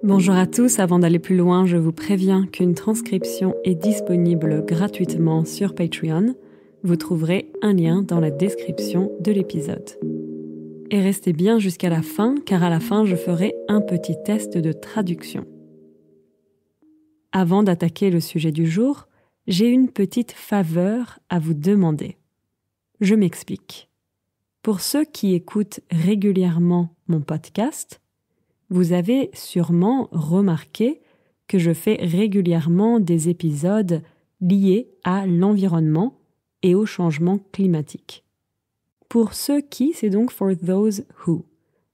Bonjour à tous, avant d'aller plus loin, je vous préviens qu'une transcription est disponible gratuitement sur Patreon. Vous trouverez un lien dans la description de l'épisode. Et restez bien jusqu'à la fin, car à la fin, je ferai un petit test de traduction. Avant d'attaquer le sujet du jour, j'ai une petite faveur à vous demander. Je m'explique. Pour ceux qui écoutent régulièrement mon podcast, vous avez sûrement remarqué que je fais régulièrement des épisodes liés à l'environnement et au changement climatique. Pour ceux qui, c'est donc for those who.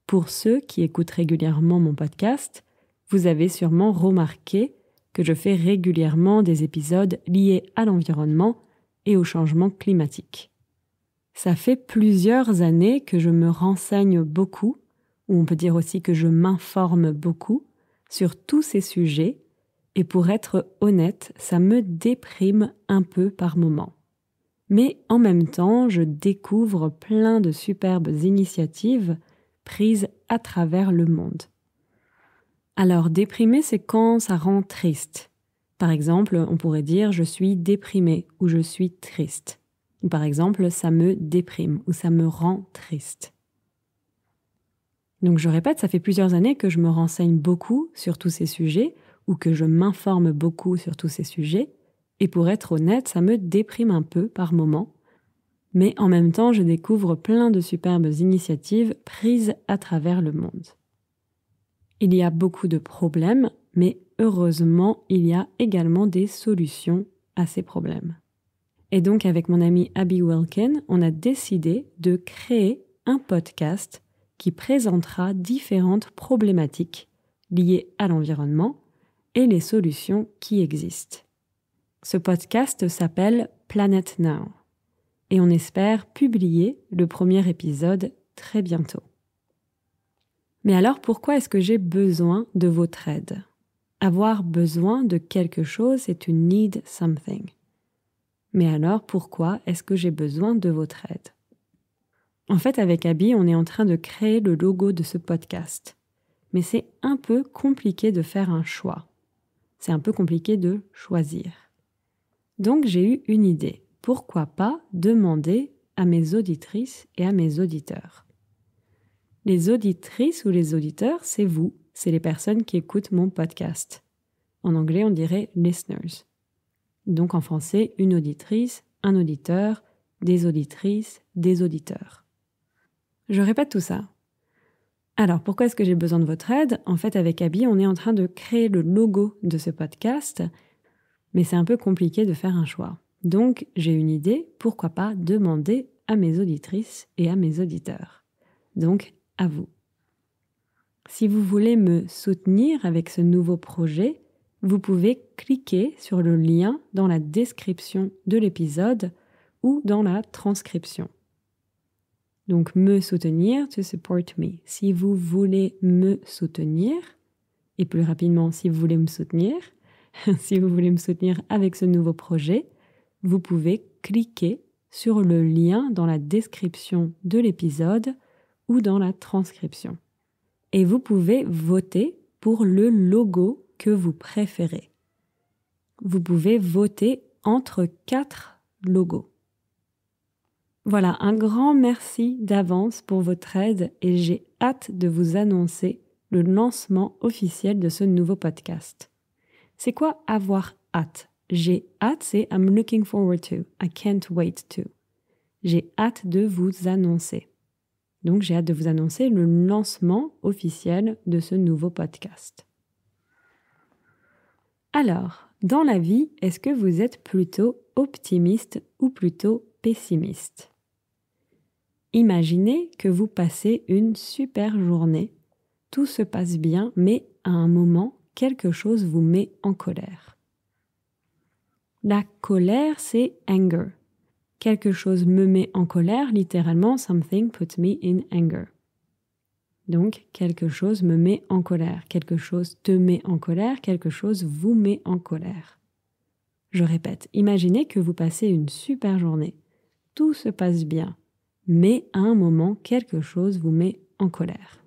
Pour ceux qui écoutent régulièrement mon podcast, vous avez sûrement remarqué que je fais régulièrement des épisodes liés à l'environnement et au changement climatique. Ça fait plusieurs années que je me renseigne beaucoup, ou on peut dire aussi que je m'informe beaucoup sur tous ces sujets, et pour être honnête, ça me déprime un peu par moments. Mais en même temps, je découvre plein de superbes initiatives prises à travers le monde. Alors, déprimer, c'est quand ça rend triste. Par exemple, on pourrait dire « je suis déprimé » ou « je suis triste ». Ou par exemple, « ça me déprime » ou « ça me rend triste ». Donc je répète, ça fait plusieurs années que je me renseigne beaucoup sur tous ces sujets ou que je m'informe beaucoup sur tous ces sujets. Et pour être honnête, ça me déprime un peu par moments. Mais en même temps, je découvre plein de superbes initiatives prises à travers le monde. Il y a beaucoup de problèmes, mais heureusement, il y a également des solutions à ces problèmes. Et donc avec mon amie Abby Wilkin, on a décidé de créer un podcast qui présentera différentes problématiques liées à l'environnement et les solutions qui existent. Ce podcast s'appelle Planet Now et on espère publier le premier épisode très bientôt. Mais alors pourquoi est-ce que j'ai besoin de votre aide ? Avoir besoin de quelque chose, c'est to need something. Mais alors pourquoi est-ce que j'ai besoin de votre aide ? En fait, avec Abby, on est en train de créer le logo de ce podcast. Mais c'est un peu compliqué de faire un choix. C'est un peu compliqué de choisir. Donc, j'ai eu une idée. Pourquoi pas demander à mes auditrices et à mes auditeurs ? Les auditrices ou les auditeurs, c'est vous. C'est les personnes qui écoutent mon podcast. En anglais, on dirait « listeners ». Donc, en français, une auditrice, un auditeur, des auditrices, des auditeurs. Je répète tout ça. Alors, pourquoi est-ce que j'ai besoin de votre aide ? En fait, avec Abby, on est en train de créer le logo de ce podcast, mais c'est un peu compliqué de faire un choix. Donc, j'ai une idée, pourquoi pas demander à mes auditrices et à mes auditeurs. Donc, à vous. Si vous voulez me soutenir avec ce nouveau projet, vous pouvez cliquer sur le lien dans la description de l'épisode ou dans la transcription. Donc, me soutenir, to support me. Si vous voulez me soutenir, et plus rapidement, si vous voulez me soutenir, si vous voulez me soutenir avec ce nouveau projet, vous pouvez cliquer sur le lien dans la description de l'épisode ou dans la transcription. Et vous pouvez voter pour le logo que vous préférez. Vous pouvez voter entre 4 logos. Voilà, un grand merci d'avance pour votre aide et j'ai hâte de vous annoncer le lancement officiel de ce nouveau podcast. C'est quoi avoir hâte ? J'ai hâte, c'est I'm looking forward to, I can't wait to. J'ai hâte de vous annoncer. Donc j'ai hâte de vous annoncer le lancement officiel de ce nouveau podcast. Alors, dans la vie, est-ce que vous êtes plutôt optimiste ou plutôt pessimiste ? Imaginez que vous passez une super journée, tout se passe bien, mais à un moment, quelque chose vous met en colère. La colère, c'est anger. Quelque chose me met en colère, littéralement, something puts me in anger. Donc, quelque chose me met en colère, quelque chose te met en colère, quelque chose vous met en colère. Je répète, imaginez que vous passez une super journée, tout se passe bien, mais à un moment, quelque chose vous met en colère.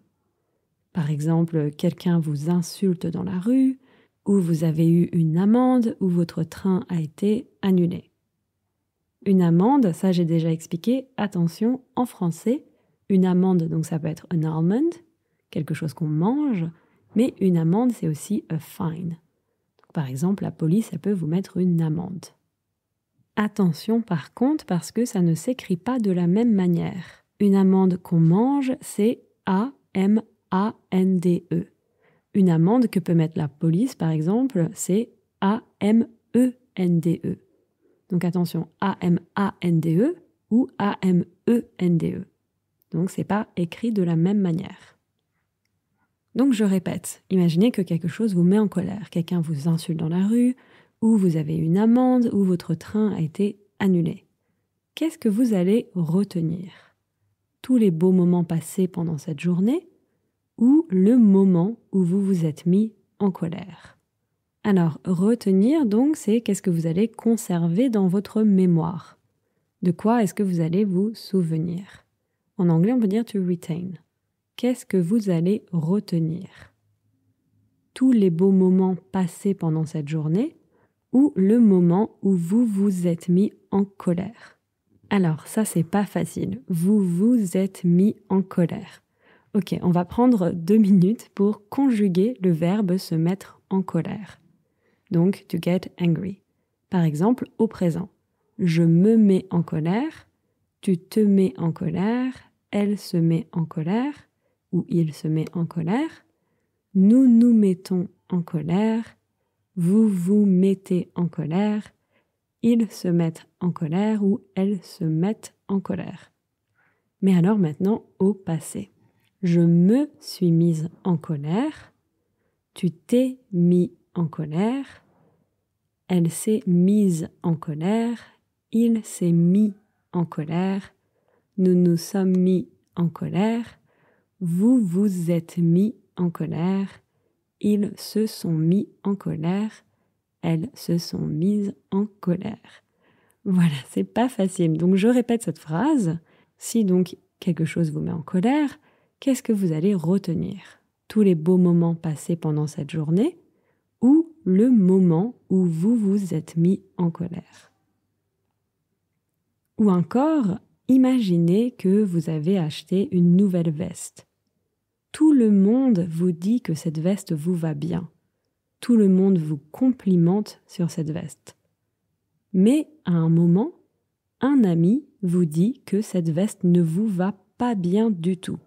Par exemple, quelqu'un vous insulte dans la rue, ou vous avez eu une amende, ou votre train a été annulé. Une amende, ça j'ai déjà expliqué, attention, en français, une amende, donc ça peut être an almond, quelque chose qu'on mange, mais une amende c'est aussi a fine. Donc, par exemple, la police, elle peut vous mettre une amende. Attention par contre, parce que ça ne s'écrit pas de la même manière. Une amende qu'on mange, c'est A-M-A-N-D-E. Une amende que peut mettre la police, par exemple, c'est A-M-E-N-D-E. Donc attention, A-M-A-N-D-E ou A-M-E-N-D-E. Donc c'est pas écrit de la même manière. Donc je répète, imaginez que quelque chose vous met en colère. Quelqu'un vous insulte dans la rue, ou vous avez une amende, ou votre train a été annulé. Qu'est-ce que vous allez retenir? Tous les beaux moments passés pendant cette journée, ou le moment où vous vous êtes mis en colère? Alors, retenir, donc, c'est qu'est-ce que vous allez conserver dans votre mémoire? De quoi est-ce que vous allez vous souvenir? En anglais, on peut dire to retain. Qu'est-ce que vous allez retenir? Tous les beaux moments passés pendant cette journée ou le moment où vous vous êtes mis en colère? Alors, ça, c'est pas facile. Vous vous êtes mis en colère. Ok, on va prendre 2 minutes pour conjuguer le verbe se mettre en colère. Donc, to get angry. Par exemple, au présent. Je me mets en colère, tu te mets en colère, elle se met en colère, ou il se met en colère, nous nous mettons en colère, vous vous mettez en colère, ils se mettent en colère ou elles se mettent en colère. Mais alors maintenant, au passé. Je me suis mise en colère, tu t'es mis en colère, elle s'est mise en colère, il s'est mis en colère, nous nous sommes mis en colère, vous vous êtes mis en colère, ils se sont mis en colère, elles se sont mises en colère. Voilà, c'est pas facile. Donc je répète cette phrase. Si donc quelque chose vous met en colère, qu'est-ce que vous allez retenir? Tous les beaux moments passés pendant cette journée ou le moment où vous vous êtes mis en colère. Ou encore, imaginez que vous avez acheté une nouvelle veste. Tout le monde vous dit que cette veste vous va bien. Tout le monde vous complimente sur cette veste. Mais à un moment, un ami vous dit que cette veste ne vous va pas bien du tout.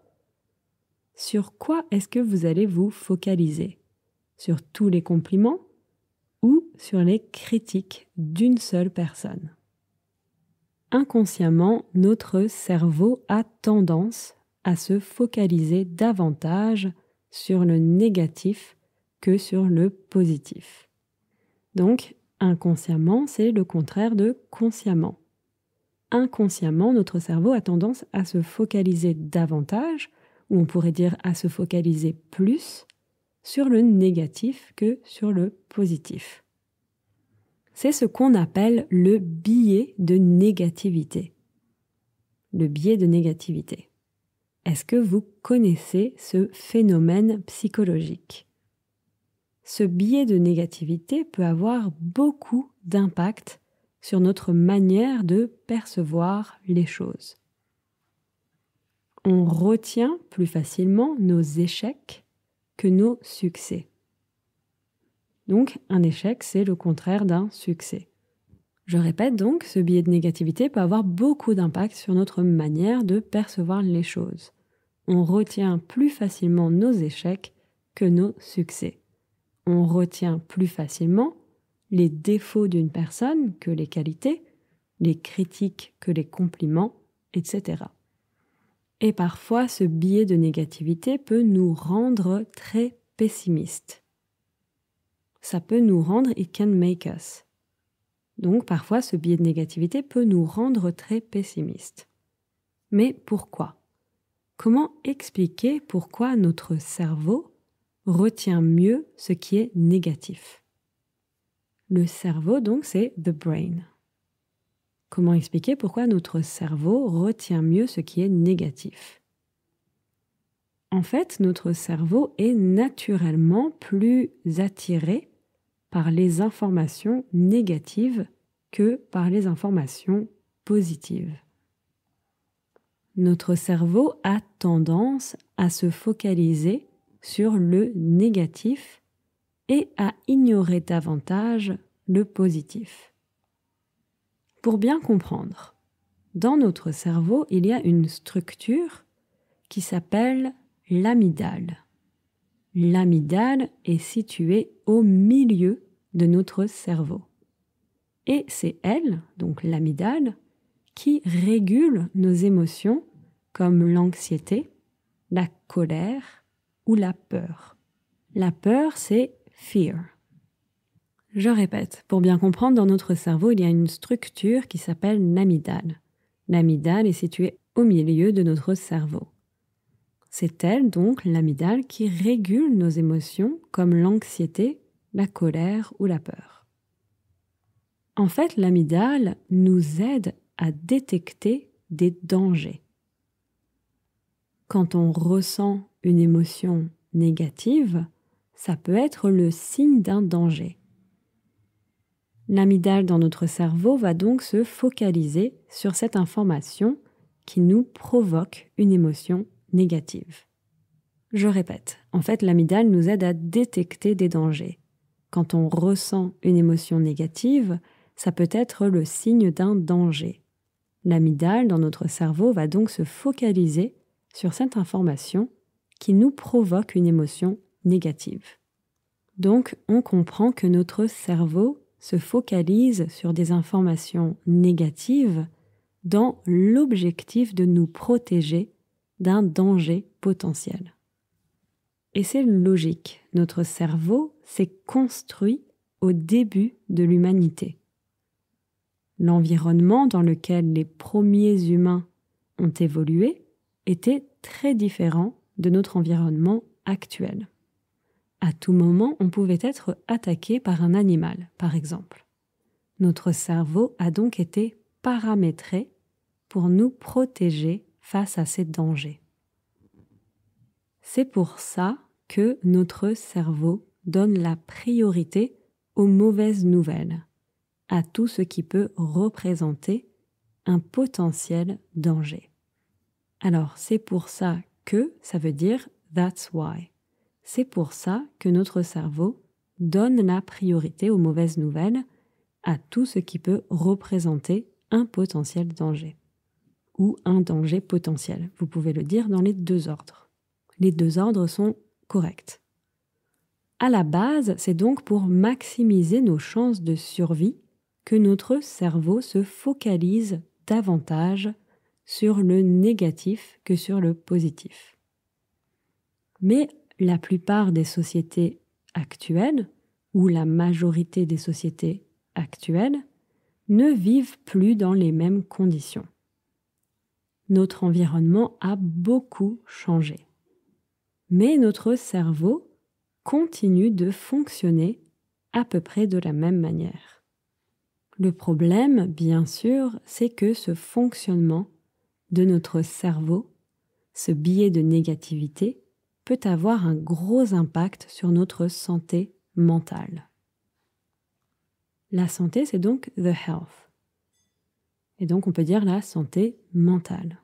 Sur quoi est-ce que vous allez vous focaliser? Sur tous les compliments ou sur les critiques d'une seule personne? Inconsciemment, notre cerveau a tendance à se focaliser davantage sur le négatif que sur le positif. Donc, inconsciemment, c'est le contraire de consciemment. Inconsciemment, notre cerveau a tendance à se focaliser davantage, ou on pourrait dire à se focaliser plus, sur le négatif que sur le positif. C'est ce qu'on appelle le biais de négativité. Le biais de négativité. Est-ce que vous connaissez ce phénomène psychologique? Ce biais de négativité peut avoir beaucoup d'impact sur notre manière de percevoir les choses. On retient plus facilement nos échecs que nos succès. Donc, un échec, c'est le contraire d'un succès. Je répète donc, ce biais de négativité peut avoir beaucoup d'impact sur notre manière de percevoir les choses. On retient plus facilement nos échecs que nos succès. On retient plus facilement les défauts d'une personne que les qualités, les critiques que les compliments, etc. Et parfois, ce biais de négativité peut nous rendre très pessimistes. Ça peut nous rendre, it can make us. Donc parfois, ce biais de négativité peut nous rendre très pessimistes. Mais pourquoi? Comment expliquer pourquoi notre cerveau retient mieux ce qui est négatif? Le cerveau, donc, c'est the brain. Comment expliquer pourquoi notre cerveau retient mieux ce qui est négatif? En fait, notre cerveau est naturellement plus attiré par les informations négatives que par les informations positives. Notre cerveau a tendance à se focaliser sur le négatif et à ignorer davantage le positif. Pour bien comprendre, dans notre cerveau, il y a une structure qui s'appelle l'amygdale. L'amygdale est située au milieu de notre cerveau. Et c'est elle, donc l'amygdale, qui régule nos émotions comme l'anxiété, la colère ou la peur. La peur, c'est fear. Je répète, pour bien comprendre, dans notre cerveau, il y a une structure qui s'appelle l'amygdale. L'amygdale est située au milieu de notre cerveau. C'est elle, donc, l'amygdale, qui régule nos émotions comme l'anxiété, la colère ou la peur. En fait, l'amygdale nous aide à détecter des dangers. Quand on ressent une émotion négative, ça peut être le signe d'un danger. L'amygdale dans notre cerveau va donc se focaliser sur cette information qui nous provoque une émotion négative. Je répète, en fait, l'amygdale nous aide à détecter des dangers. Quand on ressent une émotion négative, ça peut être le signe d'un danger. L'amygdale dans notre cerveau va donc se focaliser sur cette information qui nous provoque une émotion négative. Donc, on comprend que notre cerveau se focalise sur des informations négatives dans l'objectif de nous protéger d'un danger potentiel. Et c'est logique, notre cerveau s'est construit au début de l'humanité. L'environnement dans lequel les premiers humains ont évolué était très différent de notre environnement actuel. À tout moment, on pouvait être attaqué par un animal, par exemple. Notre cerveau a donc été paramétré pour nous protéger face à ces dangers. C'est pour ça que notre cerveau donne la priorité aux mauvaises nouvelles, à tout ce qui peut représenter un potentiel danger. Alors, c'est pour ça que, ça veut dire that's why. C'est pour ça que notre cerveau donne la priorité aux mauvaises nouvelles, à tout ce qui peut représenter un potentiel danger ou un danger potentiel. Vous pouvez le dire dans les deux ordres. Les deux ordres sont corrects. À la base, c'est donc pour maximiser nos chances de survie que notre cerveau se focalise davantage sur le négatif que sur le positif. Mais la plupart des sociétés actuelles, ou la majorité des sociétés actuelles, ne vivent plus dans les mêmes conditions. Notre environnement a beaucoup changé. Mais notre cerveau continue de fonctionner à peu près de la même manière. Le problème, bien sûr, c'est que ce fonctionnement de notre cerveau, ce biais de négativité, peut avoir un gros impact sur notre santé mentale. La santé, c'est donc the health. Et donc, on peut dire la santé mentale.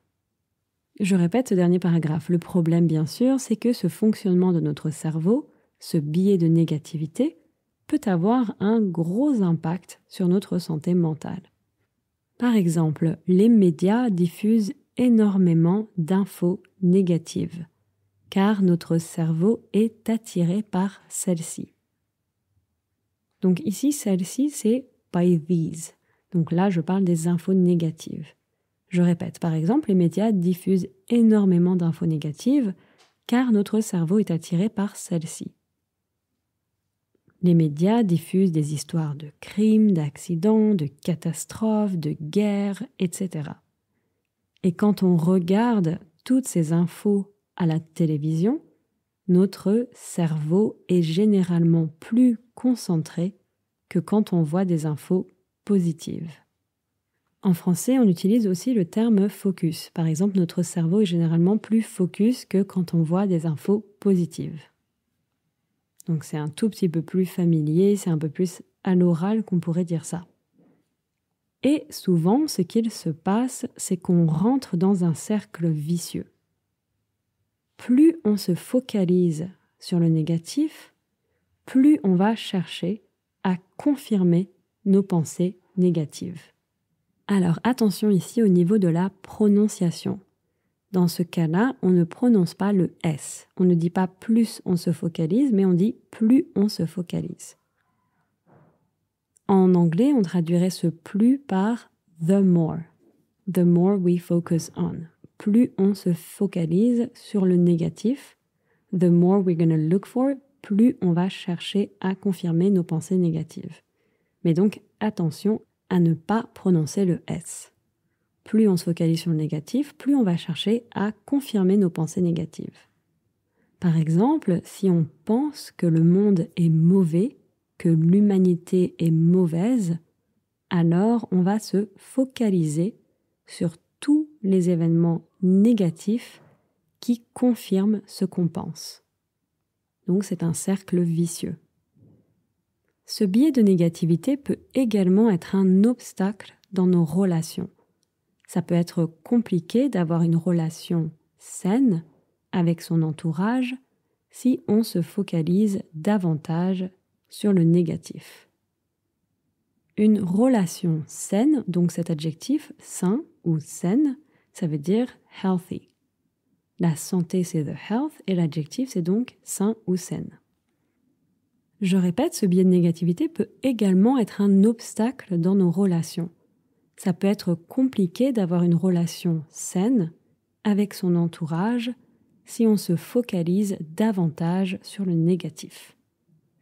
Je répète ce dernier paragraphe. Le problème, bien sûr, c'est que ce fonctionnement de notre cerveau, ce biais de négativité, peut avoir un gros impact sur notre santé mentale. Par exemple, les médias diffusent énormément d'infos négatives, car notre cerveau est attiré par celles-ci. Donc ici, celle-ci, c'est by these. Donc là, je parle des infos négatives. Je répète, par exemple, les médias diffusent énormément d'infos négatives car notre cerveau est attiré par celles-ci. Les médias diffusent des histoires de crimes, d'accidents, de catastrophes, de guerres, etc. Et quand on regarde toutes ces infos à la télévision, notre cerveau est généralement plus concentré que quand on voit des infos positives. En français, on utilise aussi le terme focus. Par exemple, notre cerveau est généralement plus focus que quand on voit des infos positives. Donc c'est un tout petit peu plus familier, c'est un peu plus à l'oral qu'on pourrait dire ça. Et souvent, ce qu'il se passe, c'est qu'on rentre dans un cercle vicieux. Plus on se focalise sur le négatif, plus on va chercher à confirmer nos pensées négatives. Alors attention ici au niveau de la prononciation. Dans ce cas-là, on ne prononce pas le S. On ne dit pas plus on se focalise, mais on dit plus on se focalise. En anglais, on traduirait ce plus par the more. The more we focus on. Plus on se focalise sur le négatif, the more we're going to look for, plus on va chercher à confirmer nos pensées négatives. Mais donc, attention à ne pas prononcer le S. Plus on se focalise sur le négatif, plus on va chercher à confirmer nos pensées négatives. Par exemple, si on pense que le monde est mauvais, que l'humanité est mauvaise, alors on va se focaliser sur tous les événements négatifs qui confirment ce qu'on pense. Donc c'est un cercle vicieux. Ce biais de négativité peut également être un obstacle dans nos relations. Ça peut être compliqué d'avoir une relation saine avec son entourage si on se focalise davantage sur le négatif. Une relation saine, donc cet adjectif sain ou saine, ça veut dire healthy. La santé, c'est the health et l'adjectif, c'est donc sain ou saine. Je répète, ce biais de négativité peut également être un obstacle dans nos relations. Ça peut être compliqué d'avoir une relation saine avec son entourage si on se focalise davantage sur le négatif.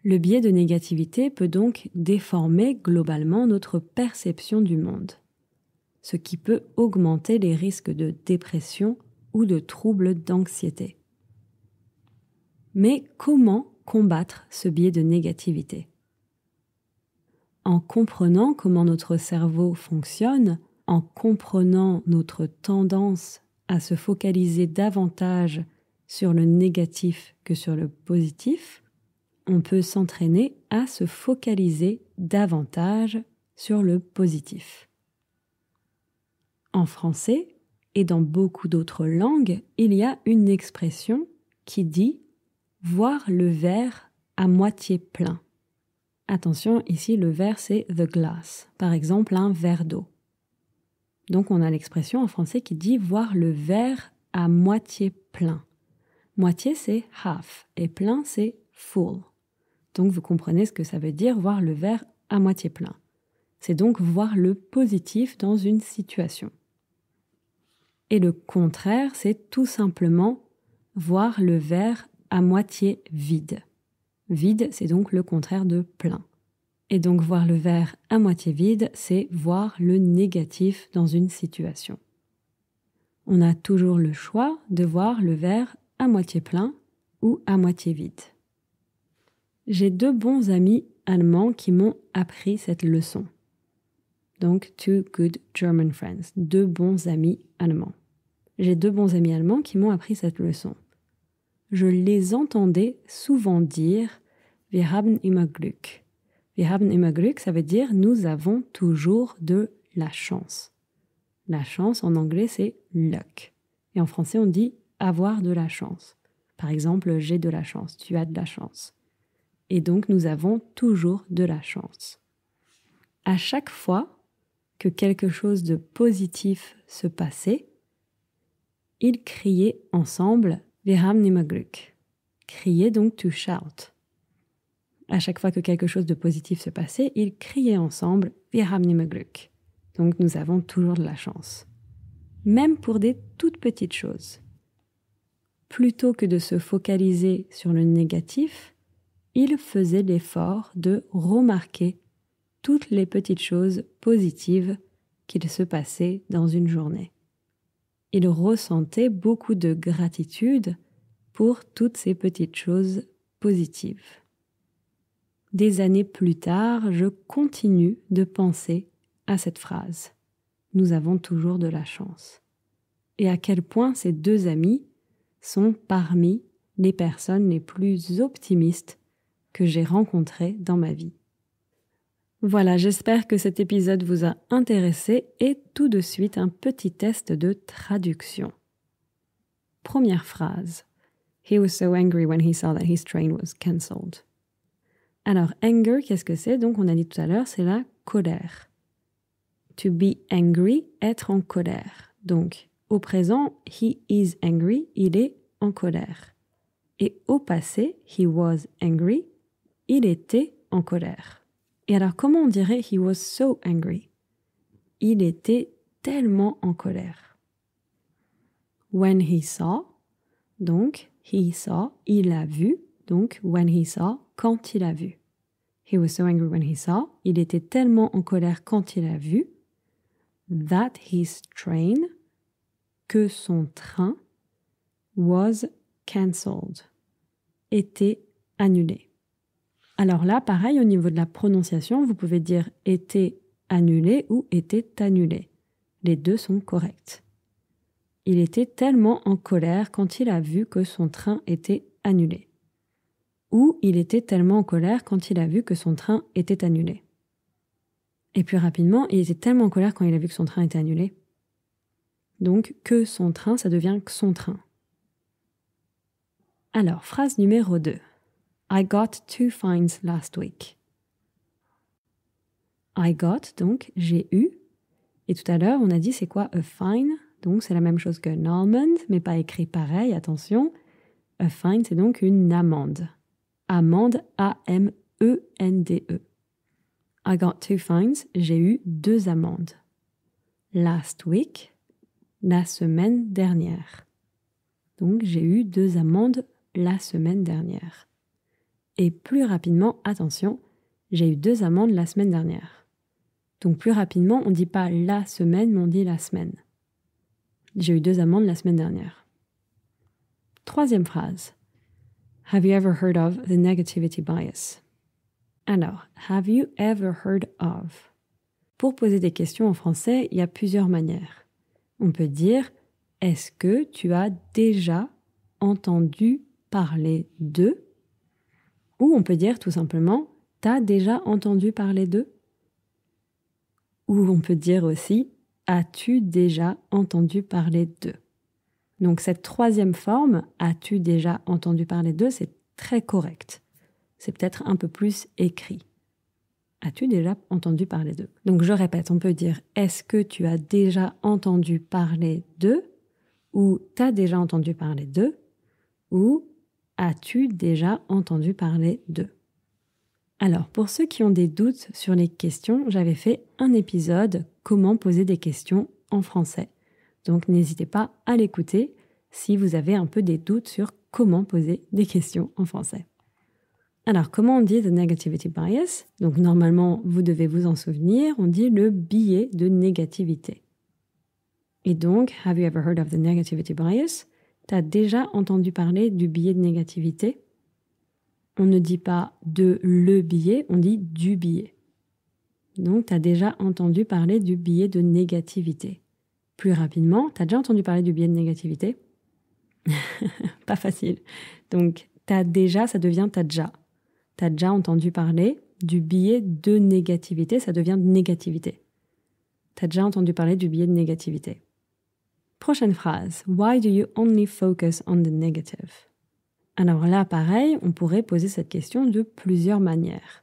Le biais de négativité peut donc déformer globalement notre perception du monde, ce qui peut augmenter les risques de dépression ou de troubles d'anxiété. Mais comment combattre ce biais de négativité? En comprenant comment notre cerveau fonctionne, en comprenant notre tendance à se focaliser davantage sur le négatif que sur le positif, on peut s'entraîner à se focaliser davantage sur le positif. En français et dans beaucoup d'autres langues, il y a une expression qui dit « voir le verre à moitié plein ». Attention, ici le verre c'est the glass, par exemple un verre d'eau. Donc on a l'expression en français qui dit « voir le verre à moitié plein ». Moitié c'est half et plein c'est full. Donc vous comprenez ce que ça veut dire voir le verre à moitié plein. C'est donc voir le positif dans une situation. Et le contraire, c'est tout simplement voir le verre à moitié vide. Vide, c'est donc le contraire de plein. Et donc voir le verre à moitié vide, c'est voir le négatif dans une situation. On a toujours le choix de voir le verre à moitié plein ou à moitié vide. J'ai 2 bons amis allemands qui m'ont appris cette leçon. Donc, 2 good German friends. 2 bons amis allemands. J'ai 2 bons amis allemands qui m'ont appris cette leçon. Je les entendais souvent dire « Wir haben immer Glück ». « Wir haben immer Glück », ça veut dire « nous avons toujours de la chance ». La chance, en anglais, c'est « luck ». Et en français, on dit « avoir de la chance ». Par exemple, « j'ai de la chance »,« tu as de la chance ». Et donc, nous avons toujours de la chance. À chaque fois que quelque chose de positif se passait, ils criaient ensemble « Wir haben immer Glück ». Crier donc to shout. À chaque fois que quelque chose de positif se passait, ils criaient ensemble « Wir haben immer Glück ». Donc nous avons toujours de la chance. Même pour des toutes petites choses. Plutôt que de se focaliser sur le négatif, ils faisaient l'effort de remarquer toutes les petites choses positives qu'il se passait dans une journée. Ils ressentaient beaucoup de gratitude pour toutes ces petites choses positives. Des années plus tard, je continue de penser à cette phrase. nous avons toujours de la chance. Et à quel point ces deux amis sont parmi les personnes les plus optimistes que j'ai rencontrées dans ma vie. Voilà, j'espère que cet épisode vous a intéressé et tout de suite un petit test de traduction. Première phrase. He was so angry when he saw that his train was cancelled. Alors, anger, qu'est-ce que c'est? Donc, on a dit tout à l'heure, c'est la colère. To be angry, être en colère. Donc, au présent, he is angry, il est en colère. Et au passé, he was angry, il était en colère. Et alors, comment on dirait he was so angry? Il était tellement en colère. When he saw, donc, he saw, il a vu, donc, when he saw, quand il a vu. He was so angry when he saw, il était tellement en colère quand il a vu, that his train, que son train, was cancelled, était annulé. Alors là, pareil, au niveau de la prononciation, vous pouvez dire était annulé ou était annulé. Les deux sont corrects. Il était tellement en colère quand il a vu que son train était annulé. Ou il était tellement en colère quand il a vu que son train était annulé. Et plus rapidement, il était tellement en colère quand il a vu que son train était annulé. Donc, que son train, ça devient que son train. Alors, phrase numéro 2. I got 2 fines last week. I got, donc, j'ai eu. Et tout à l'heure, on a dit c'est quoi a fine? Donc, c'est la même chose que an almond, mais pas écrit pareil, attention. A fine, c'est donc une amende. Amende, A-M-E-N-D-E. I got 2 fines, j'ai eu 2 amendes. Last week, la semaine dernière. Donc, j'ai eu 2 amendes la semaine dernière. Et plus rapidement, attention, j'ai eu 2 amendes la semaine dernière. Donc, plus rapidement, on ne dit pas la semaine, mais on dit la semaine. J'ai eu 2 amendes la semaine dernière. Troisième phrase. Have you ever heard of the negativity bias? Alors, have you ever heard of? Pour poser des questions en français, il y a plusieurs manières. On peut dire est-ce que tu as déjà entendu parler de? Ou on peut dire tout simplement t'as déjà entendu parler de? Ou on peut dire aussi as-tu déjà entendu parler de? Donc cette troisième forme, as-tu déjà entendu parler de, c'est très correct. C'est peut-être un peu plus écrit. As-tu déjà entendu parler d'eux? Donc je répète, on peut dire est-ce que tu as déjà entendu parler d'eux? Ou t'as déjà entendu parler d'eux? Ou as-tu déjà entendu parler d'eux? Alors pour ceux qui ont des doutes sur les questions, j'avais fait un épisode comment poser des questions en français. Donc n'hésitez pas à l'écouter si vous avez un peu des doutes sur comment poser des questions en français. Alors, comment on dit the negativity bias? Donc, normalement, vous devez vous en souvenir, on dit le biais de négativité. Et donc, have you ever heard of the negativity bias? T'as déjà entendu parler du biais de négativité? On ne dit pas de le biais, on dit du biais. Donc, t'as déjà entendu parler du biais de négativité. Plus rapidement, t'as déjà entendu parler du biais de négativité? Pas facile. Donc, t'as déjà, ça devient t'as déjà. T'as déjà entendu parler du biais de négativité, ça devient de négativité. T'as déjà entendu parler du biais de négativité. Prochaine phrase. Why do you only focus on the negative? Alors là, pareil, on pourrait poser cette question de plusieurs manières.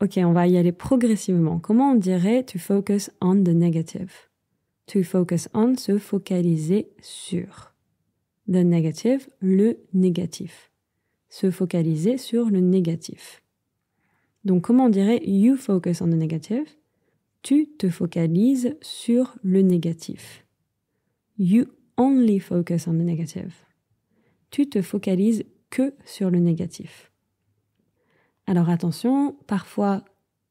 Ok, on va y aller progressivement. Comment on dirait to focus on the negative? To focus on, se focaliser sur. The negative, le négatif. Se focaliser sur le négatif. Donc, comment on dirait you focus on the negative? Tu te focalises sur le négatif. You only focus on the negative. Tu te focalises que sur le négatif. Alors attention, parfois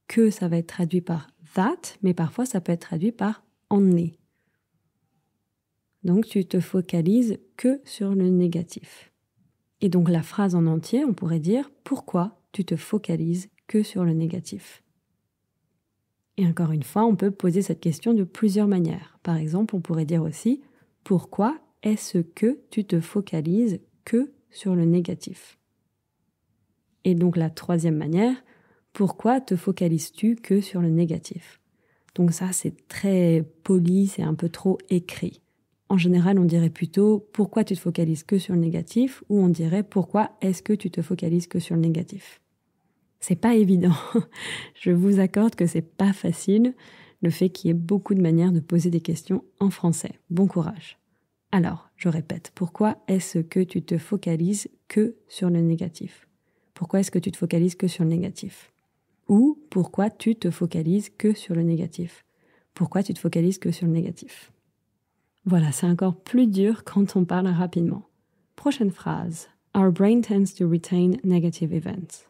que ça va être traduit par that, mais parfois ça peut être traduit par only. Donc, tu te focalises que sur le négatif. Et donc la phrase en entier, on pourrait dire « Pourquoi tu te focalises que sur le négatif ?» Et encore une fois, on peut poser cette question de plusieurs manières. Par exemple, on pourrait dire aussi « Pourquoi est-ce que tu te focalises que sur le négatif ?» Et donc la troisième manière, « Pourquoi te focalises-tu que sur le négatif ?» Donc ça, c'est très poli, c'est un peu trop écrit. En général, on dirait plutôt « Pourquoi tu te focalises que sur le négatif ?» ou on dirait « Pourquoi est-ce que tu te focalises que sur le négatif ?» C'est pas évident. Je vous accorde que c'est pas facile, le fait qu'il y ait beaucoup de manières de poser des questions en français. Bon courage. Alors, je répète, pourquoi est-ce que tu te focalises que sur le négatif ? Pourquoi est-ce que tu te focalises que sur le négatif ? Ou pourquoi tu te focalises que sur le négatif ? Pourquoi tu te focalises que sur le négatif ? Voilà, c'est encore plus dur quand on parle rapidement. Prochaine phrase. Our brain tends to retain negative events.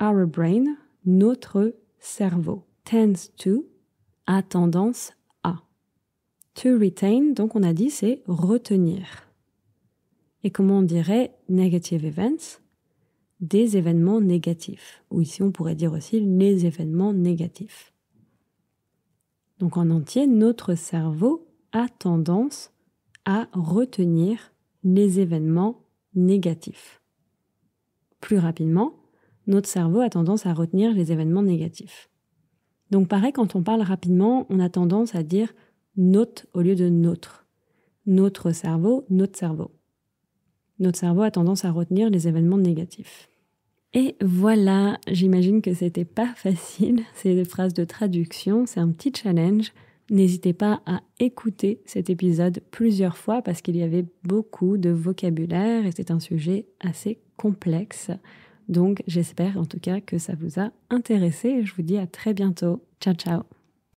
Our brain, notre cerveau, tends to, a tendance à. To retain, donc on a dit, c'est retenir. Et comment on dirait negative events ? Des événements négatifs. Ou ici on pourrait dire aussi les événements négatifs. Donc en entier, notre cerveau a tendance à retenir les événements négatifs. Plus rapidement, notre cerveau a tendance à retenir les événements négatifs. Donc pareil, quand on parle rapidement, on a tendance à dire « note » au lieu de « notre ». Notre cerveau, notre cerveau. Notre cerveau a tendance à retenir les événements négatifs. Et voilà, j'imagine que c'était pas facile, c'est des phrases de traduction, c'est un petit challenge. N'hésitez pas à écouter cet épisode plusieurs fois parce qu'il y avait beaucoup de vocabulaire et c'est un sujet assez complexe. Donc j'espère en tout cas que ça vous a intéressé et je vous dis à très bientôt. Ciao ciao.